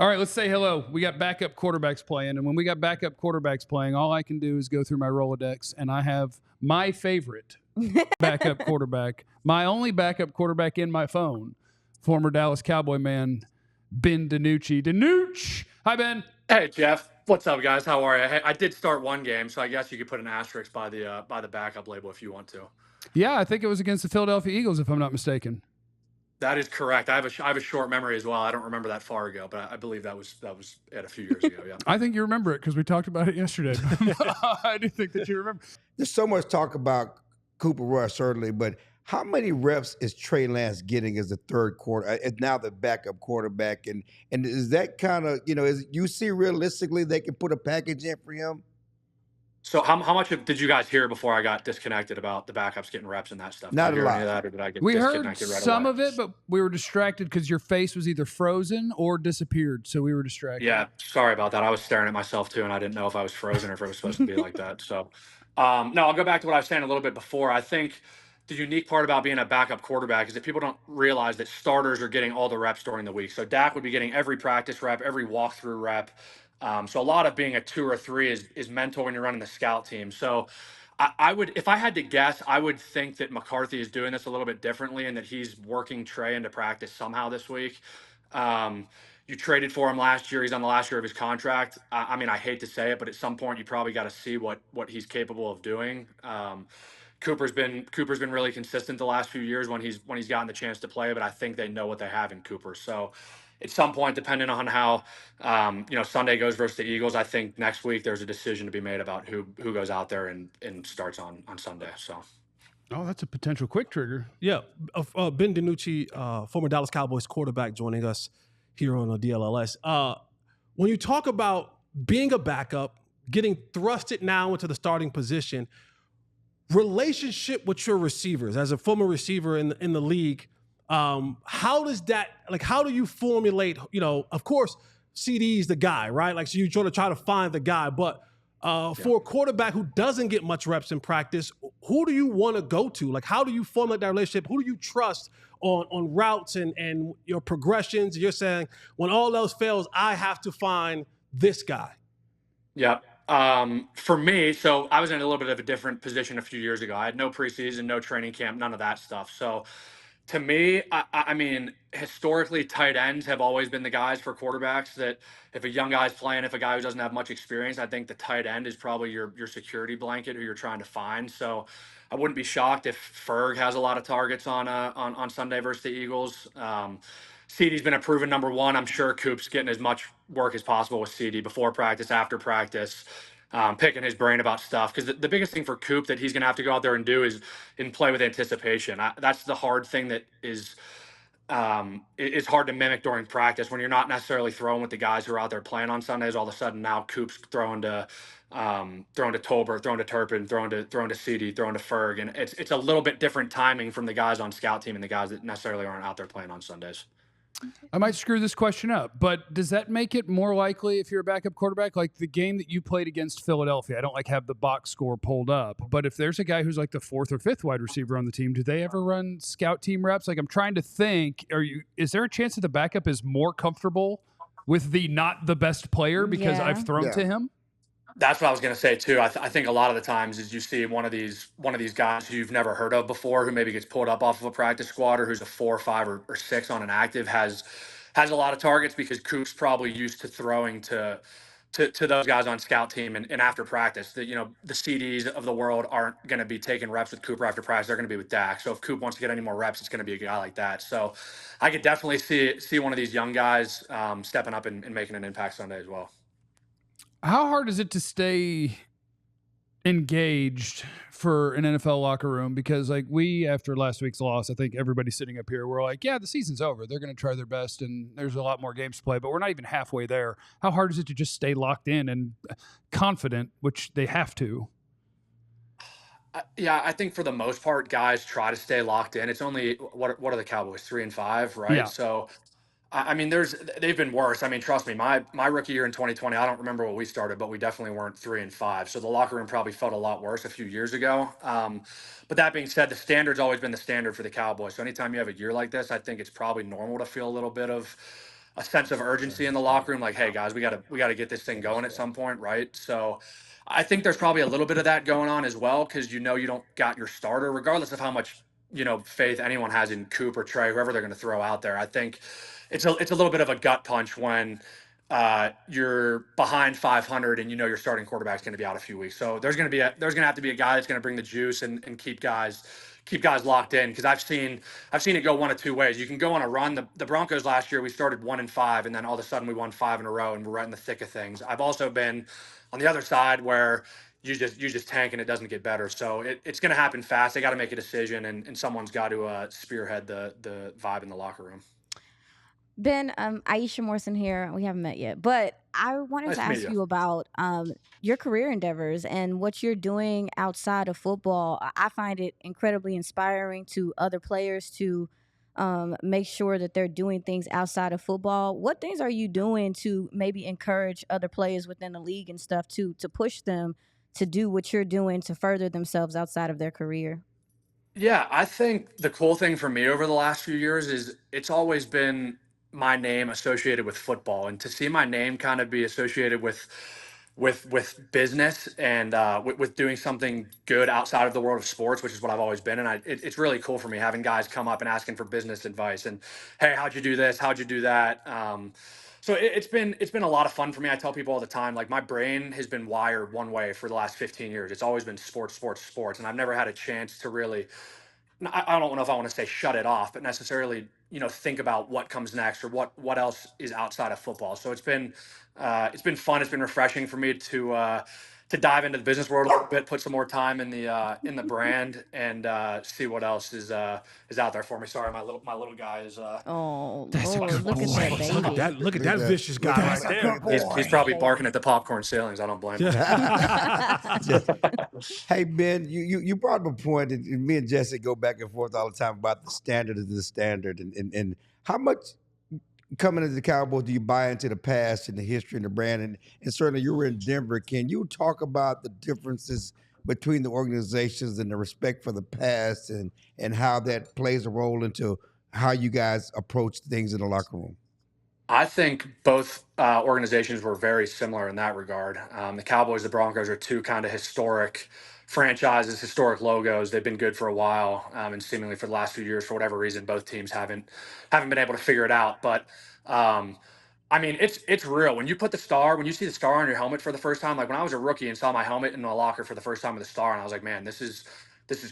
All right, let's say hello. We got backup quarterbacks playing, and when we got backup quarterbacks playing, all I can do is go through my Rolodex, and I have my favorite backup quarterback, my only backup quarterback in my phone, former Dallas Cowboy man, Ben DiNucci. DiNucci! Hi, Ben. Hey, Jeff. What's up, guys? How are you? Hey, I did start one game, so I guess you could put an asterisk by the backup label if you want to. Yeah, I think it was against the Philadelphia Eagles, if I'm not mistaken. That is correct. I have a short memory as well. I don't remember that far ago, but I believe that was a few years ago. Yeah. I think you remember it because we talked about it yesterday. I do think that you remember. There's so much talk about Cooper Rush, certainly, but how many reps is Trey Lance getting as the third quarter, as now the backup quarterback? And is that kind of, is you see realistically they can put a package in for him? So how much did you guys hear before I got disconnected about the backups getting reps and that stuff? Not did you a hear lot. any of that, or did I get We heard disconnected right some away? of it, but we were distracted because your face was either frozen or disappeared, so we were distracted. Yeah, sorry about that. I was staring at myself too, and I didn't know if I was frozen or if it was supposed to be like that. So, no, I'll go back to what I was saying a little bit before. I think the unique part about being a backup quarterback is that people don't realize that starters are getting all the reps during the week. So Dak would be getting every practice rep, every walkthrough rep. So a lot of being a 2 or 3 is mental when you're running the scout team. So I would, if I had to guess, I would think that McCarthy is doing this a little bit differently and that he's working Trey into practice somehow this week. You traded for him last year. He's on the last year of his contract. I mean, I hate to say it, but at some point you probably got to see what he's capable of doing. Cooper's been really consistent the last few years when he's gotten the chance to play, but I think they know what they have in Cooper. So at some point, depending on how Sunday goes versus the Eagles, I think next week there's a decision to be made about who goes out there and starts on Sunday. So. Oh, that's a potential quick trigger. Yeah, Ben DiNucci, former Dallas Cowboys quarterback, joining us here on the DLLS. When you talk about being a backup, getting thrusted now into the starting position, relationship with your receivers, as a former receiver in the league, how does that, how do you formulate, of course, CD's the guy, right? So you try to find the guy, but for a quarterback who doesn't get much reps in practice, who do you want to go to? How do you formulate that relationship? Who do you trust on routes and your progressions? You're saying, when all else fails, I have to find this guy. Yeah. For me, so I was in a little bit of a different position a few years ago. I had no preseason, no training camp, none of that stuff. So to me, I mean, historically, tight ends have always been the guys for quarterbacks that if a young guy's playing, if a guy who doesn't have much experience, I think the tight end is probably your security blanket who you're trying to find. So I wouldn't be shocked if Ferg has a lot of targets on Sunday versus the Eagles. CD's been a proven number one. I'm sure Coop's getting as much work as possible with CD before practice, after practice, picking his brain about stuff. Because the biggest thing for Coop that he's going to have to go out there and do is play with anticipation. That's the hard thing that is hard to mimic during practice when you're not necessarily throwing with the guys who are out there playing on Sundays. All of a sudden now Coop's throwing to Tolbert, throwing to Turpin, throwing to CD, throwing to Ferg, and it's a little bit different timing from the guys on scout team and the guys that necessarily aren't out there playing on Sundays. I might screw this question up, but does that make it more likely if you're a backup quarterback? Like the game that you played against Philadelphia, I don't have the box score pulled up, but if there's a guy who's like the 4th or 5th wide receiver on the team, do they ever run scout team reps? I'm trying to think, is there a chance that the backup is more comfortable with the not the best player because I've thrown to him? That's what I was going to say too. I think a lot of the times is you see one of these guys who you've never heard of before, who maybe gets pulled up off of a practice squad, or who's a 4 or 5 or 6 on an active, has a lot of targets because Coop's probably used to throwing to those guys on scout team and after practice. The CDs of the world aren't going to be taking reps with Cooper after practice. They're going to be with Dak. So if Coop wants to get any more reps, it's going to be a guy like that. So I could definitely see one of these young guys stepping up and making an impact Sunday as well. How hard is it to stay engaged for an NFL locker room? Because we, after last week's loss, I think everybody sitting up here, we're like, yeah, the season's over. They're going to try their best and there's a lot more games to play, but we're not even halfway there. How hard is it to just stay locked in and confident, which they have to? Yeah, I think for the most part, guys try to stay locked in. It's only, what are the Cowboys, 3-5, right? Yeah. So I mean, they've been worse. I mean, trust me, my rookie year in 2020, I don't remember what we started, but we definitely weren't 3-5. So the locker room probably felt a lot worse a few years ago. But that being said, the standard's always been the standard for the Cowboys. So anytime you have a year like this, I think it's probably normal to feel a little bit of a sense of urgency in the locker room, like, hey guys, we gotta get this thing going at some point, right? So I think there's probably a little bit of that going on as well, because you don't got your starter, regardless of how much faith anyone has in Coop or Trey, whoever they're going to throw out there. I think it's a little bit of a gut punch when you're behind 500 and your starting quarterback's going to be out a few weeks. So there's going to have to be a guy that's going to bring the juice and keep guys locked in, because I've seen it go one of two ways. You can go on a run. The Broncos last year, we started 1-5, and then all of a sudden we won 5 in a row, and we're right in the thick of things. I've also been on the other side where you just tank and it doesn't get better. So it's going to happen fast. They got to make a decision, and someone's got to spearhead the vibe in the locker room. Ben, Aisha Morrison here. We haven't met yet, but I wanted to ask you about your career endeavors and what you're doing outside of football. I find it incredibly inspiring to other players to make sure that they're doing things outside of football. What things are you doing to maybe encourage other players within the league and stuff to push them to do what you're doing to further themselves outside of their career? Yeah, I think the cool thing for me over the last few years is it's always been my name associated with football, and to see my name kind of be associated with business and with doing something good outside of the world of sports, which is what I've always been. And it's really cool for me having guys come up and asking for business advice and, hey, how'd you do this? How'd you do that? So it's been a lot of fun for me. I tell people all the time, like, my brain has been wired one way for the last 15 years. It's always been sports. And I've never had a chance to really, I don't know if I want to say shut it off, but necessarily, think about what comes next or what else is outside of football. So it's been fun. It's been refreshing for me to dive into the business world a little bit, put some more time in the brand, and see what else is out there for me. Sorry, my little guy is. Oh, That's Lord, a good look boy. at that baby. Look at that vicious guy right there. He's probably barking at the popcorn ceilings. I don't blame him. Hey, Ben, you brought up a point, and me and Jesse go back and forth all the time about the standard is the standard, and how much coming into the Cowboys do you buy into the past and the history and the brand, and certainly you were in Denver. Can you talk about the differences between the organizations and the respect for the past and how that plays a role into how you guys approach things in the locker room? I think both organizations were very similar in that regard. The Cowboys, the Broncos are two kind of historic franchises, historic logos. They've been good for a while, and seemingly for the last few years, for whatever reason, both teams haven't been able to figure it out. But I mean, it's real. When you see the star on your helmet for the first time, like when I was a rookie and saw my helmet in a locker for the first time with the star, and I was like, man, this is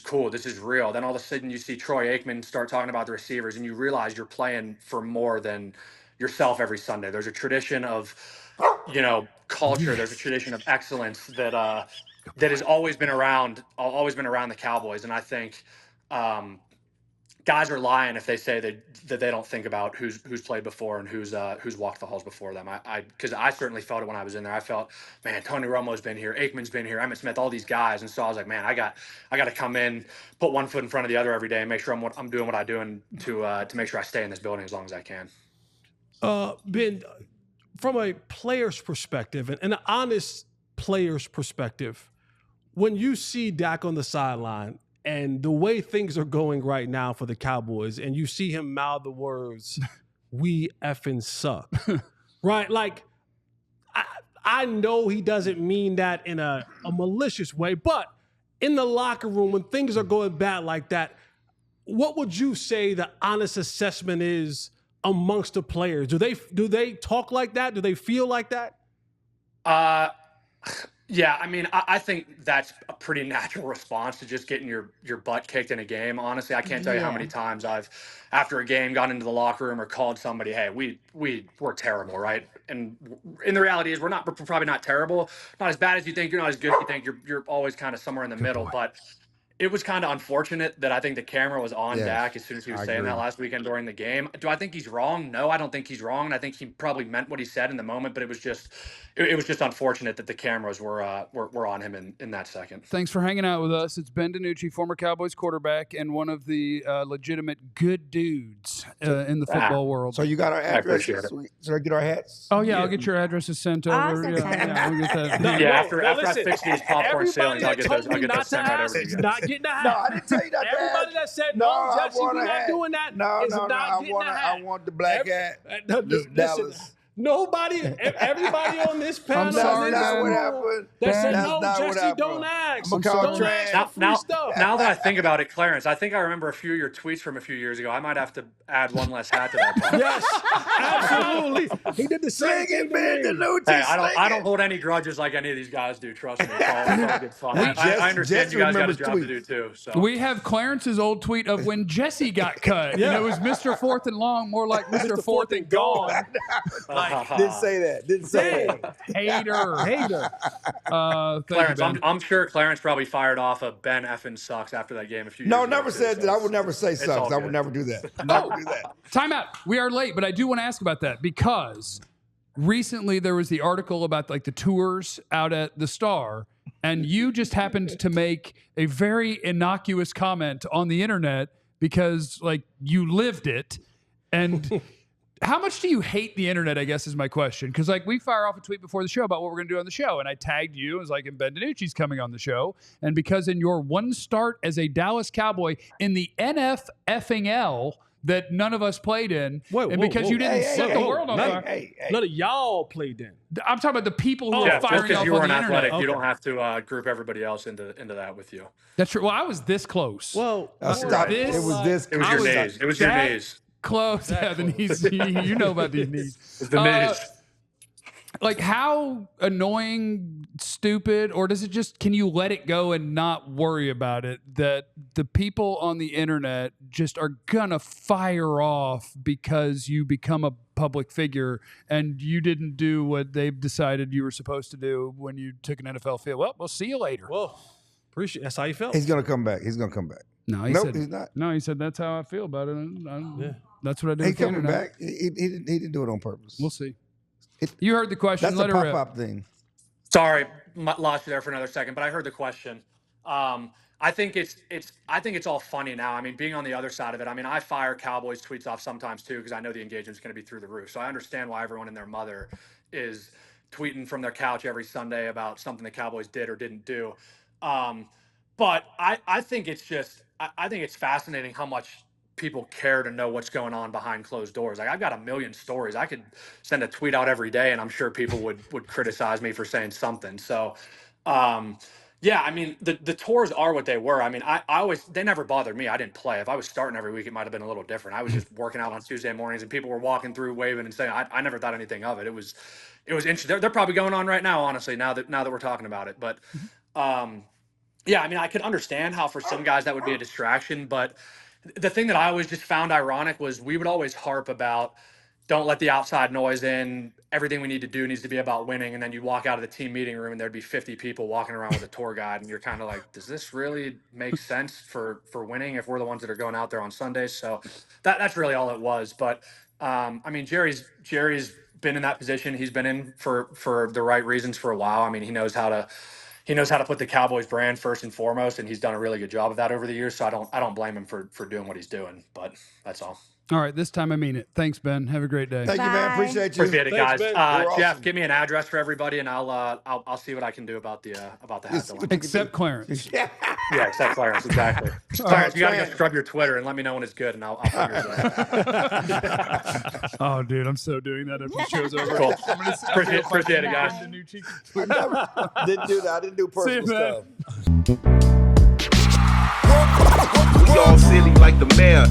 cool. This is real. Then all of a sudden you see Troy Aikman start talking about the receivers, and you realize you're playing for more than yourself every Sunday. There's a tradition of, culture. There's a tradition of excellence that has always been around the Cowboys. And I think guys are lying if they say that they don't think about who's played before and who's walked the halls before them. Because I certainly felt it when I was in there. I felt, man, Tony Romo's been here, Aikman's been here, Emmitt Smith, all these guys. And so I was like, man, I got to come in, put one foot in front of the other every day, and make sure I'm doing what I'm doing to make sure I stay in this building as long as I can. Ben, from a player's perspective, and an honest player's perspective, when you see Dak on the sideline and the way things are going right now for the Cowboys, and you see him mouth the words, "We effing suck," right? Like, I know he doesn't mean that in a malicious way, but in the locker room, when things are going bad like that, what would you say the honest assessment is amongst the players? Do they talk like that? Do they feel like that? Yeah, I mean, I think that's a pretty natural response to just getting your butt kicked in a game. Honestly, I can't tell you how many times I've, after a game, gone into the locker room or called somebody, hey, we're terrible, right? And the reality is we're probably not terrible, not as bad as you think, you're not as good as you think, you're always kind of somewhere in the middle. But it was kind of unfortunate that I think the camera was on Dak as soon as he was saying that last weekend during the game. Do I think he's wrong? No, I don't think he's wrong. And I think he probably meant what he said in the moment, but it was just unfortunate that the cameras were on him in that second. Thanks for hanging out with us. It's Ben DiNucci, former Cowboys quarterback and one of the legitimate good dudes in the football world. So you got our address? Should I get our hats? Oh, yeah, I'll get your addresses sent over. We'll get that. After I fix these popcorn ceilings, I'll get those sent right over to you. getting a hat. No, I didn't tell you that. Everybody that said, No, no, I Jesse, want we're a not hat. doing that. No, is not getting a hat. I want the black hat. This Listen, Dallas. nobody, everybody on this panel, sorry, That's not Ben. what happened. that said, That's no, not what Jesse, happened. don't ask. I'm gonna call Don't trash. ask for free stuff. Now that I think about it, Clarence, I think I remember a few of your tweets from a few years ago. I might have to add one less hat to that box. Yes, absolutely. He did the same Sing thing it, Ben to me. DiNucci. Hey, sing I don't it. hold any grudges like any of these guys do. Trust me, it's all good fun. I understand Jess you guys got a remembers job to tweets. do too. So We have Clarence's old tweet of when Jesse got cut. Yeah. And it was Mr. Fourth and Long, more like Mr. Fourth and Gone. Didn't say that. Didn't say that. Hater. Hater. Thank you, Clarence, Ben. I'm sure Clarence probably fired off a Ben effing sucks after that game a few years No, ago. never too, said so that. I would never say all sucks. I would good. never do that. Never do that. Time out. We are late, but I do want to ask about that because recently there was the article about like the tours out at the Star, and you just happened to make a very innocuous comment on the internet because like you lived it. And how much do you hate the internet, I guess is my question. Because like we fire off a tweet before the show about what we're going to do on the show. And I tagged you. It was like, and Ben DiNucci's coming on the show. And because in your one start as a Dallas Cowboy in the NFFL that none of us played in, and because you didn't set the world on fire. None of y'all played in. I'm talking about the people who Yeah, are just firing because off you on weren't the internet. athletic, Okay. you don't have to group everybody else into that with you. That's true. Well, I was this close. Well, Stop. This- It was this. It was your knees. It was your that- knees. Close. Yeah, the knees. You know about these knees. It's the knees. Like how annoying, stupid, or does it just, can you let it go and not worry about it that the people on the internet just are gonna fire off because you become a public figure and you didn't do what they've decided you were supposed to do when you took an NFL field? Well, we'll see you later. well, appreciate. That's how you felt. He's gonna come back. He's gonna come back. No, he Nope, said, he's not. no, he said that's how I feel about it. Yeah. That's what I do. He's with the coming internet. back. He didn't do it on purpose. We'll see. You heard the question. That's Let a her rip. pop-up thing. Sorry, lost you there for another second, but I heard the question. I think it's all funny now. I mean, being on the other side of it, I mean, I fire Cowboys tweets off sometimes too because I know the engagement's going to be through the roof. So I understand why everyone and their mother is tweeting from their couch every Sunday about something the Cowboys did or didn't do. But I think it's just I think it's fascinating how much people care to know what's going on behind closed doors. Like I've got a million stories. I could send a tweet out every day and I'm sure people would criticize me for saying something. So yeah, I mean the tours are what they were. I mean, I always, they never bothered me. I didn't play. If I was starting every week, it might have been a little different. I was just working out on Tuesday mornings and people were walking through waving and saying, I never thought anything of it. It was interesting. They're probably going on right now, honestly, now that we're talking about it. But yeah, I mean, I could understand how for some guys that would be a distraction, but the thing that I always just found ironic was we would always harp about don't let the outside noise in. Everything we need to do needs to be about winning. And then you walk out of the team meeting room and there'd be 50 people walking around with a tour guide. And you're kind of like, does this really make sense for winning if we're the ones that are going out there on Sundays? So that's really all it was. But I mean, Jerry's been in that position. He's been in for the right reasons for a while. I mean, he knows how to put the Cowboys brand first and foremost, and he's done a really good job of that over the years. So I don't blame him for doing what he's doing, but that's all. All right, this time I mean it. Thanks, Ben. Have a great day. Thank you, man. Appreciate you. Appreciate it, Thanks, guys. Ben. You're Jeff, awesome. give me an address for everybody, and I'll see what I can do about the hat. Yes, That one. Except Clarence. Yeah. Yeah, except Clarence, exactly. Clarence, you gotta go scrub your Twitter and let me know when it's good, and I'll figure it out. Oh, dude, I'm so doing that after the show's over. Cool. I'm gonna Appreciate it, guys. I didn't do that. I didn't do personal See you, man. stuff. We all silly like the mayor.